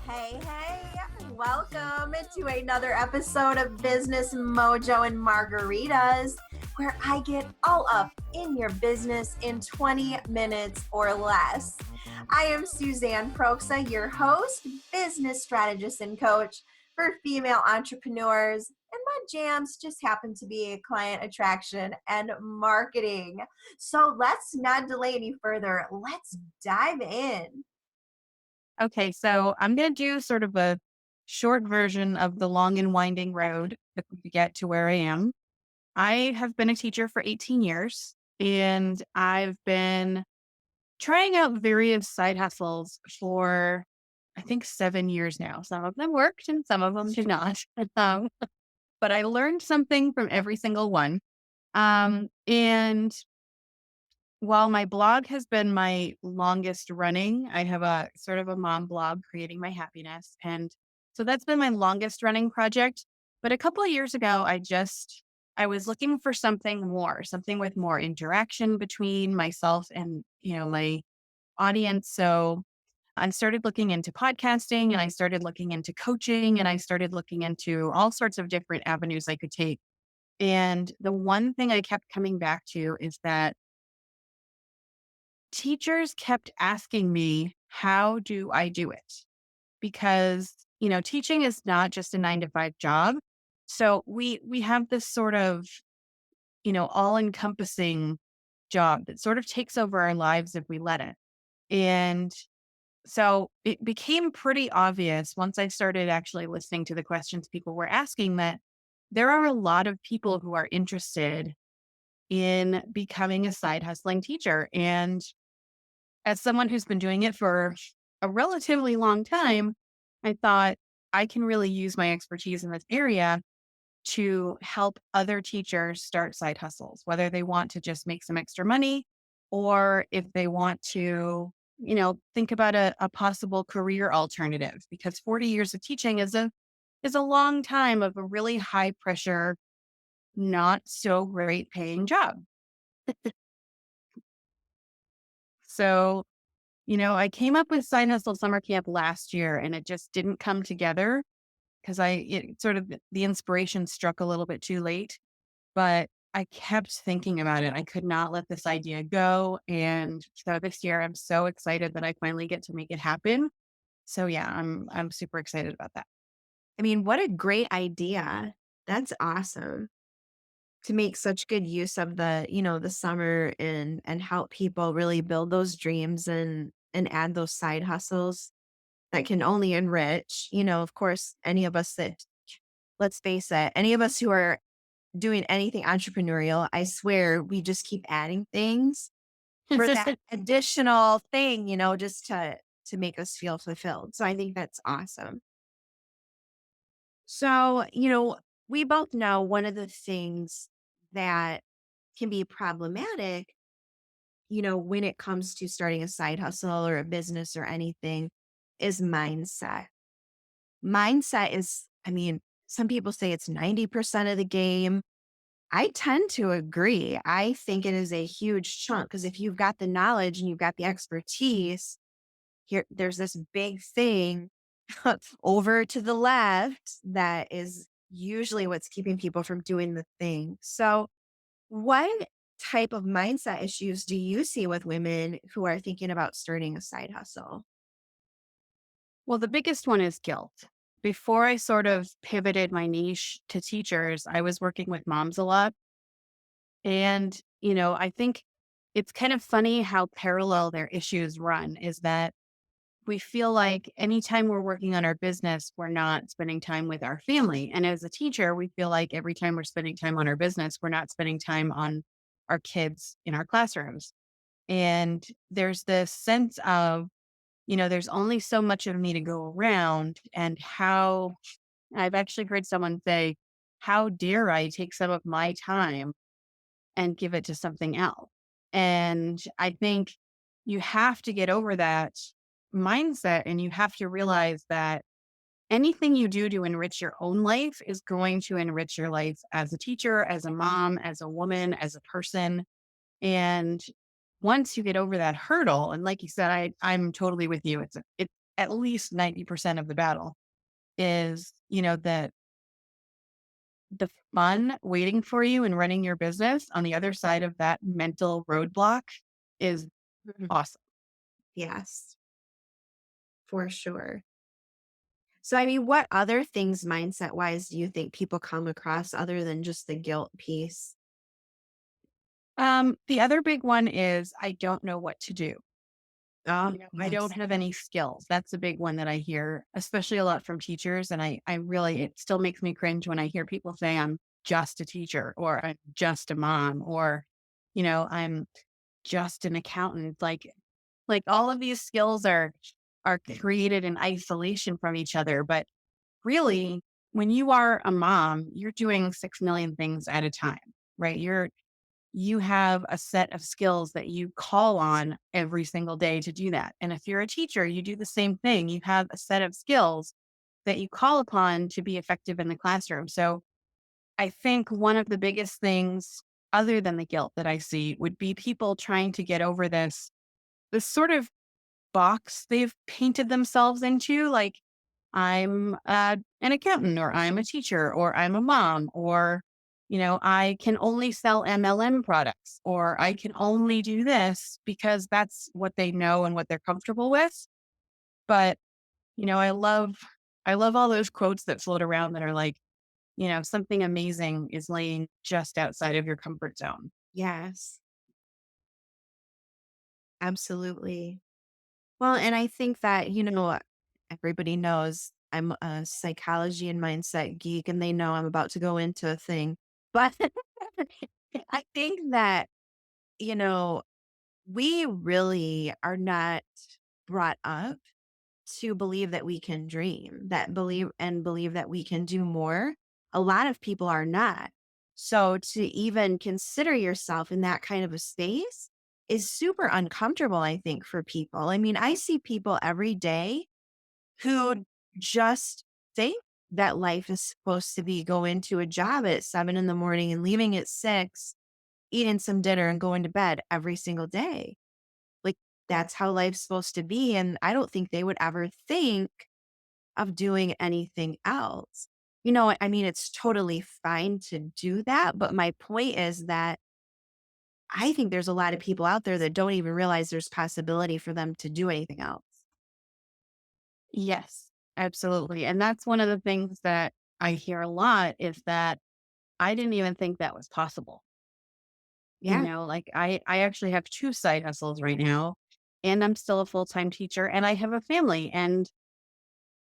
Hey, welcome to another episode of Business Mojo and Margaritas, where I get all up in your business in 20 minutes or less. I am Suzanne Proxa, your host, business strategist, and coach for female entrepreneurs, and my jams just happen to be client attraction and marketing. So let's not delay any further. Let's dive in. Okay, so I'm going to do sort of a short version of the long and winding road to get to where I am. I have been a teacher for 18 years and I've been trying out various side hustles for, I think, 7 years now. Some of them worked and some of them did not. Um, but I learned something from every single one. And while my blog has been my longest running, I have a sort of a mom blog, Creating My Happiness. And so that's been my longest running project. But a couple of years ago, I was looking for something more, something with more interaction between myself and, my audience. So I started looking into podcasting and I started looking into coaching and I started looking into all sorts of different avenues I could take. And the one thing I kept coming back to is that teachers kept asking me, how do I do it? Because, teaching is not just a 9 to 5 job. So we have this sort of, all-encompassing job that sort of takes over our lives if we let it. And so it became pretty obvious once I started actually listening to the questions people were asking that there are a lot of people who are interested in becoming a side hustling teacher. And as someone who's been doing it for a relatively long time, I thought I can really use my expertise in this area to help other teachers start side hustles, whether they want to just make some extra money or if they want to, think about a possible career alternative because 40 years of teaching is a long time of a really high pressure, not so great paying job. So I came up with Side Hustle Summer Camp last year and it just didn't come together because it sort of the inspiration struck a little bit too late, but I kept thinking about it. I could not let this idea go. And so this year I'm so excited that I finally get to make it happen. So yeah, I'm super excited about that. I mean, what a great idea. That's awesome to make such good use of the summer and help people really build those dreams and add those side hustles that can only enrich. Of course, any of us that let's face it, any of us who are doing anything entrepreneurial, I swear we just keep adding things for that additional thing, just to make us feel fulfilled. So I think that's awesome. So, we both know one of the things that can be problematic, when it comes to starting a side hustle or a business or anything is mindset. Mindset is, I mean, some people say it's 90% of the game. I tend to agree. I think it is a huge chunk because if you've got the knowledge and you've got the expertise, there's this big thing over to the left that is usually what's keeping people from doing the thing. So, what type of mindset issues do you see with women who are thinking about starting a side hustle? Well, the biggest one is guilt. Before I sort of pivoted my niche to teachers, I was working with moms a lot. And, I think it's kind of funny how parallel their issues run is that we feel like anytime we're working on our business, we're not spending time with our family. And as a teacher, we feel like every time we're spending time on our business, we're not spending time on our kids in our classrooms. And there's this sense of, there's only so much of me to go around. And how I've actually heard someone say, how dare I take some of my time and give it to something else? And I think you have to get over that mindset and you have to realize that anything you do to enrich your own life is going to enrich your life as a teacher, as a mom, as a woman, as a person. And once you get over that hurdle, and like you said, I'm totally with you. It's at least 90% of the battle is, the fun waiting for you and running your business on the other side of that mental roadblock is Mhm. awesome. Yes, for sure. So, I mean, what other things mindset wise do you think people come across other than just the guilt piece? The other big one is I don't know what to do. Oh, I don't yes. have any skills. That's a big one that I hear, especially a lot from teachers. And I really, it still makes me cringe when I hear people say I'm just a teacher or I'm just a mom or, I'm just an accountant. Like all of these skills are created in isolation from each other. But really, when you are a mom, you're doing 6 million things at a time, right? You have a set of skills that you call on every single day to do that. And if you're a teacher, you do the same thing. You have a set of skills that you call upon to be effective in the classroom. So I think one of the biggest things, other than the guilt that I see, would be people trying to get over this sort of box they've painted themselves into. Like, I'm an accountant, or I'm a teacher, or I'm a mom, or, I can only sell MLM products, or I can only do this because that's what they know and what they're comfortable with. But, you know, I love, I love all those quotes that float around that are like, something amazing is laying just outside of your comfort zone. Yes, absolutely. Well, and I think that, everybody knows I'm a psychology and mindset geek, and they know I'm about to go into a thing. But I think that, you know, we really are not brought up to believe that we can dream, that believe that we can do more. A lot of people are not. So to even consider yourself in that kind of a space is super uncomfortable, I think, for people. I mean, I see people every day who just think that life is supposed to be going to a job at 7 in the morning and leaving at 6, eating some dinner and going to bed every single day. Like, that's how life's supposed to be. And I don't think they would ever think of doing anything else. I mean, it's totally fine to do that. But my point is that I think there's a lot of people out there that don't even realize there's possibility for them to do anything else. Yes, absolutely. And that's one of the things that I hear a lot is that I didn't even think that was possible. Yeah. Like I actually have two side hustles right now, and I'm still a full-time teacher, and I have a family, and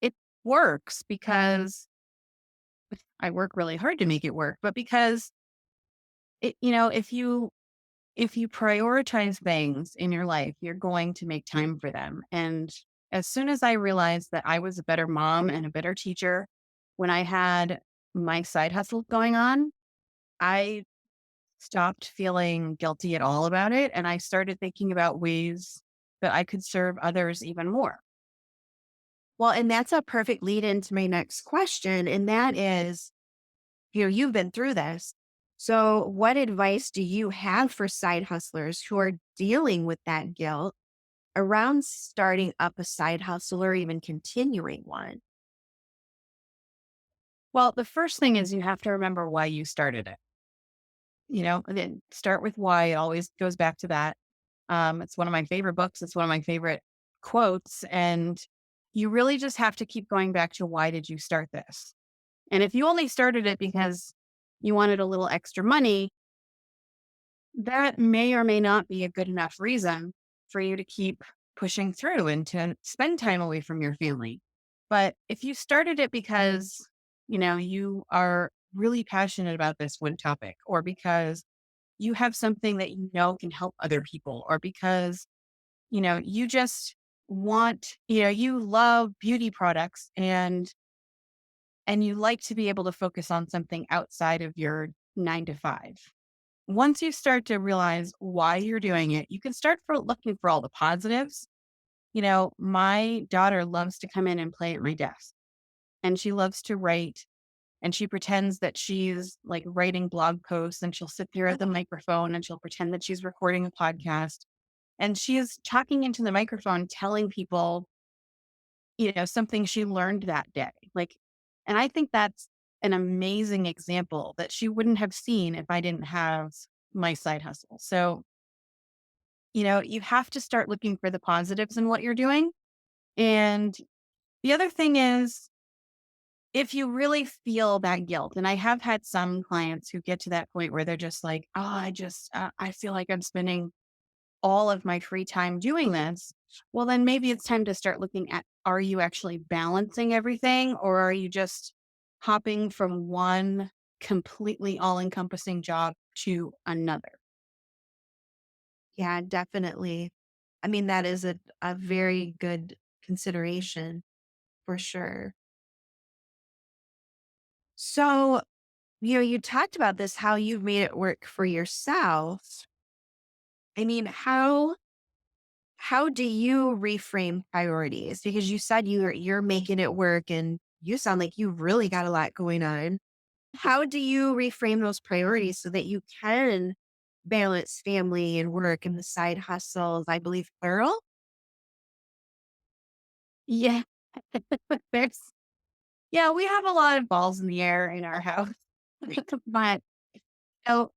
it works because I work really hard to make it work, but because if you prioritize things in your life, you're going to make time for them. And as soon as I realized that I was a better mom and a better teacher when I had my side hustle going on, I stopped feeling guilty at all about it. And I started thinking about ways that I could serve others even more. Well, and that's a perfect lead into my next question. And that is, you've been through this. So, what advice do you have for side hustlers who are dealing with that guilt around starting up a side hustle or even continuing one? Well, the first thing is you have to remember why you started it. And then start with why. It always goes back to that. It's one of my favorite books. It's one of my favorite quotes. And you really just have to keep going back to why did you start this? And if you only started it because you wanted a little extra money, that may or may not be a good enough reason for you to keep pushing through and to spend time away from your family. But if you started it because, you are really passionate about this one topic, or because you have something that can help other people, or because, you just want, you love beauty products and you like to be able to focus on something outside of your 9 to 5. Once you start to realize why you're doing it, you can start for looking for all the positives. My daughter loves to come in and play at my desk, and she loves to write, and she pretends that she's like writing blog posts, and she'll sit there at the microphone and she'll pretend that she's recording a podcast, and she is talking into the microphone telling people something she learned that day. Like, and I think that's an amazing example that she wouldn't have seen if I didn't have my side hustle. So, you have to start looking for the positives in what you're doing. And the other thing is, if you really feel that guilt, and I have had some clients who get to that point where they're just like, oh, I feel like I'm spending all of my free time doing this. Well, then maybe it's time to start looking at, are you actually balancing everything, or are you just hopping from one completely all encompassing job to another? Yeah, definitely. I mean, that is a very good consideration for sure. So, you talked about this, how you've made it work for yourself. I mean, how do you reframe priorities? Because you said you're making it work and you sound like you've really got a lot going on. How do you reframe those priorities so that you can balance family and work and the side hustles, I believe plural? Yeah. There's, yeah, we have a lot of balls in the air in our house. But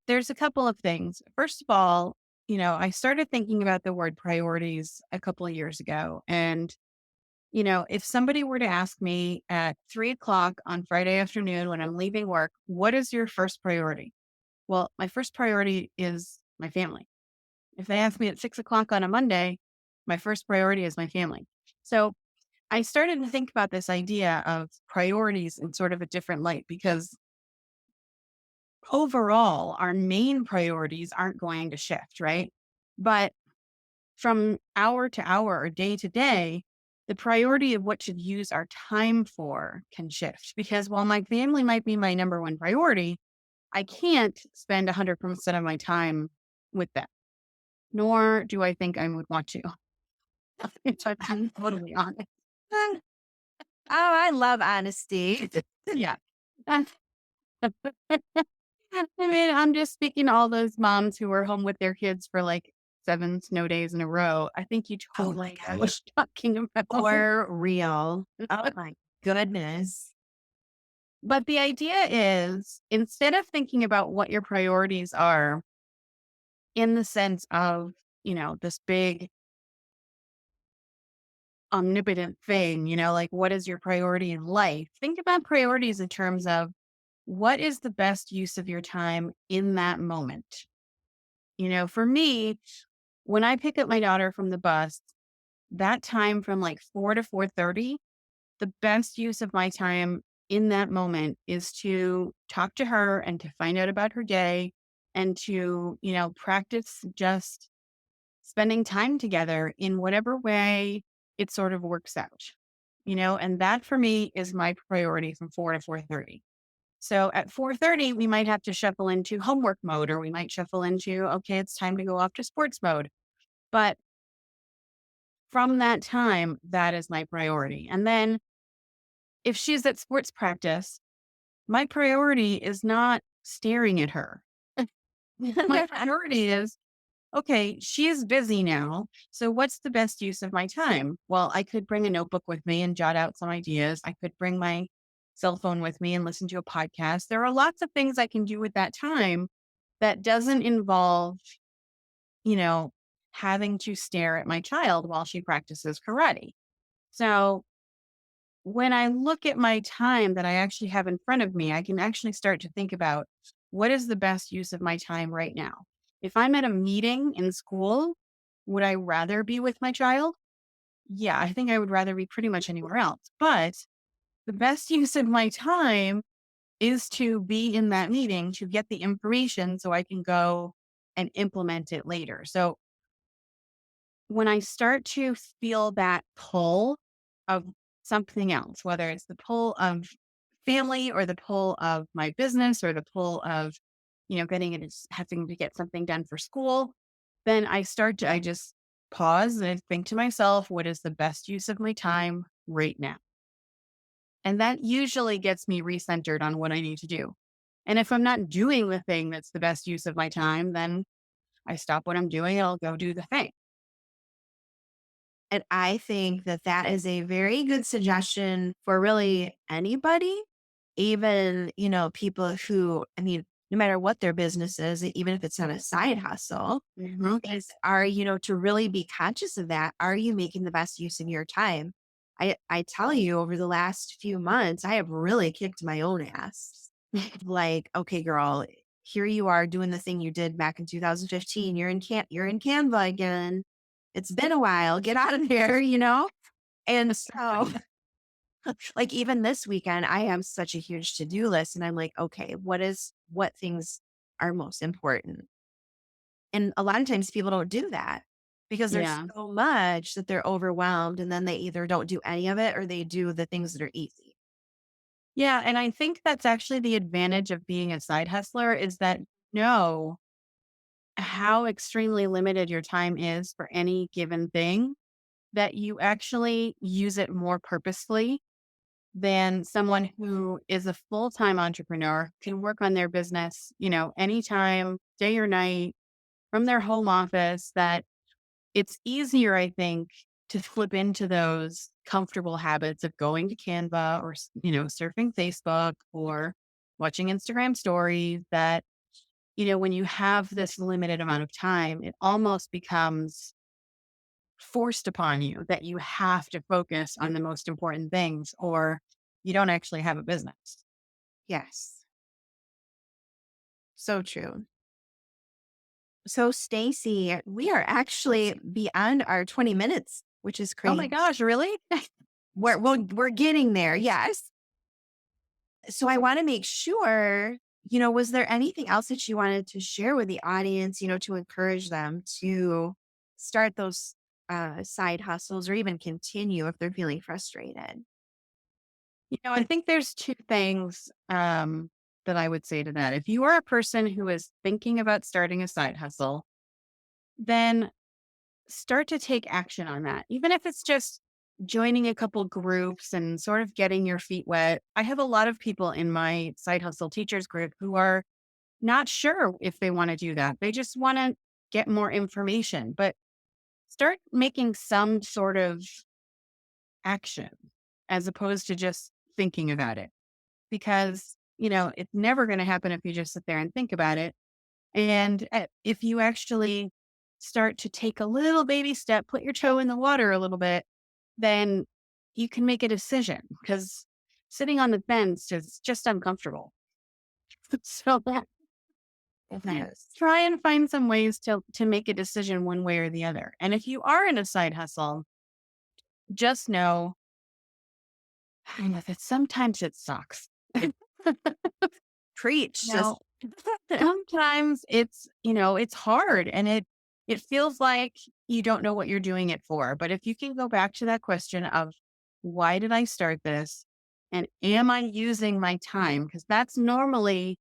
there's a couple of things. First of all, I started thinking about the word priorities a couple of years ago. And, if somebody were to ask me at 3 o'clock on Friday afternoon when I'm leaving work, what is your first priority? Well, my first priority is my family. If they ask me at 6 o'clock on a Monday, my first priority is my family. So I started to think about this idea of priorities in sort of a different light, because overall, our main priorities aren't going to shift, right? But from hour to hour or day to day, the priority of what to use our time for can shift. Because while my family might be my number one priority, I can't spend 100% of my time with them, nor do I think I would want to. If I'm totally honest. Oh, I love honesty. Yeah. I mean, I'm just speaking to all those moms who are home with their kids for like 7 snow days in a row. I think you Oh my totally know what gosh. I'm talking about. For real. Oh my goodness. But the idea is, instead of thinking about what your priorities are in the sense of, this big omnipotent thing, like what is your priority in life? Think about priorities in terms of what is the best use of your time in that moment. For me, when I pick up my daughter from the bus, that time from like 4 to 4:30, the best use of my time in that moment is to talk to her and to find out about her day, and to, practice just spending time together in whatever way it sort of works out. And that for me is my priority from 4 to 4:30. So at 4:30, we might have to shuffle into homework mode, or we might shuffle into, okay, it's time to go off to sports mode. But from that time, that is my priority. And then if she's at sports practice, my priority is not staring at her. My priority is, okay, she is busy now. So what's the best use of my time? Well, I could bring a notebook with me and jot out some ideas. I could bring my cell phone with me and listen to a podcast. There are lots of things I can do with that time that doesn't involve, you know, having to stare at my child while she practices karate. So when I look at my time that I actually have in front of me, I can actually start to think about, what is the best use of my time right now? If I'm at a meeting in school, would I rather be with my child? Yeah, I think I would rather be pretty much anywhere else. But the best use of my time is to be in that meeting to get the information so I can go and implement it later. So when I start to feel that pull of something else, whether it's the pull of family, or the pull of my business, or the pull of, getting it, having to get something done for school, then I just pause and I think to myself, what is the best use of my time right now? And that usually gets me recentered on what I need to do. And if I'm not doing the thing that's the best use of my time, then I stop what I'm doing and I'll go do the thing. And I think that that is a very good suggestion for really anybody, even, people who, I mean, no matter what their business is, even if it's not a side hustle, to really be conscious of that. Are you making the best use of your time? I tell you, over the last few months, I have really kicked my own ass. Like, okay, girl, here you are doing the thing you did back in 2015. You're in Canva again. It's been a while. Get out of there. And so, like, even this weekend, I have such a huge to-do list, and I'm like, okay, what things are most important? And a lot of times people don't do that because there's Yeah. so much that they're overwhelmed, and then they either don't do any of it or they do the things that are easy. Yeah. And I think that's actually the advantage of being a side hustler is that know how extremely limited your time is for any given thing, that you actually use it more purposefully than someone who is a full-time entrepreneur, can work on their business, anytime, day or night, from their home office. That it's easier, I think, to slip into those comfortable habits of going to Canva or, surfing Facebook or watching Instagram stories. That, when you have this limited amount of time, it almost becomes forced upon you that you have to focus on the most important things or you don't actually have a business. Yes. So true. So, Stacy, we are actually beyond our 20 minutes, which is Oh my crazy. gosh, really? We're getting there. Yes. So I want to make sure, was there anything else that you wanted to share with the audience, to encourage them to start those side hustles or even continue if they're feeling frustrated? I think there's two things that I would say to that. If you are a person who is thinking about starting a side hustle, then start to take action on that. Even if it's just joining a couple groups and sort of getting your feet wet. I have a lot of people in my side hustle teachers group who are not sure if they want to do that. They just want to get more information, but start making some sort of action as opposed to just thinking about it. Because, it's never going to happen if you just sit there and think about it. And if you actually start to take a little baby step, put your toe in the water a little bit, then you can make a decision because sitting on the fence is just uncomfortable. So Yes. try and find some ways to make a decision one way or the other. And if you are in a side hustle, just know I know that sometimes it sucks. Preach. Just Now, sometimes it's hard and it feels like you don't know what you're doing it for. But if you can go back to that question of why did I start this? And am I using my time? Because that's normally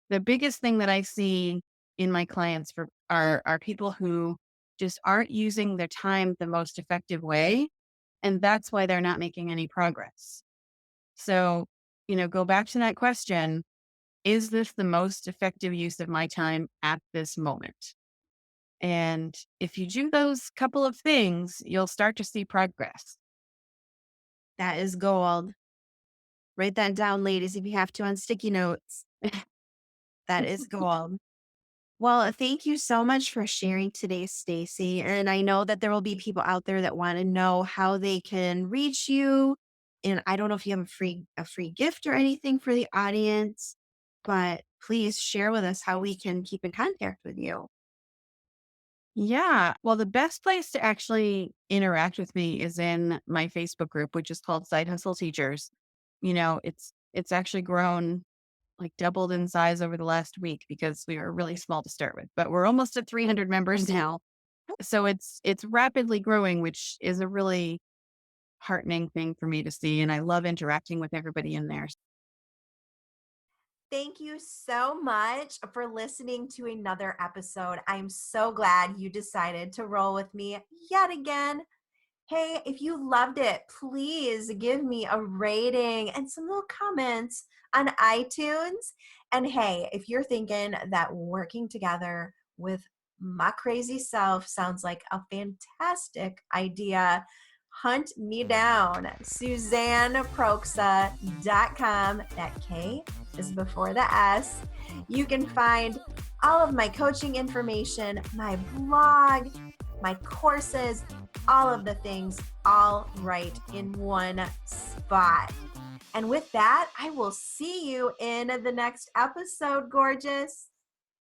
the biggest thing that I see in my clients for are people who just aren't using their time the most effective way. And that's why they're not making any progress. So, go back to that question. Is this the most effective use of my time at this moment? And if you do those couple of things, you'll start to see progress. that is gold. Write that down, ladies, if you have to on sticky notes. That is gold. Well, thank you so much for sharing today, Stacy. And I know that there will be people out there that want to know how they can reach you. And I don't know if you have a free gift or anything for the audience, but please share with us how we can keep in contact with you. Yeah. Well, the best place to actually interact with me is in my Facebook group, which is called Side Hustle Teachers. It's actually grown like doubled in size over the last week because we were really small to start with, but we're almost at 300 members now. So it's rapidly growing, which is a really heartening thing for me to see. And I love interacting with everybody in there. Thank you so much for listening to another episode. I'm so glad you decided to roll with me yet again. Hey, if you loved it, please give me a rating and some little comments on iTunes. And hey, if you're thinking that working together with my crazy self sounds like a fantastic idea, hunt me down, SuzanneProxa.com. That K is before the S. You can find all of my coaching information, my blog, my courses, all of the things, all right in one spot. And with that, I will see you in the next episode, gorgeous.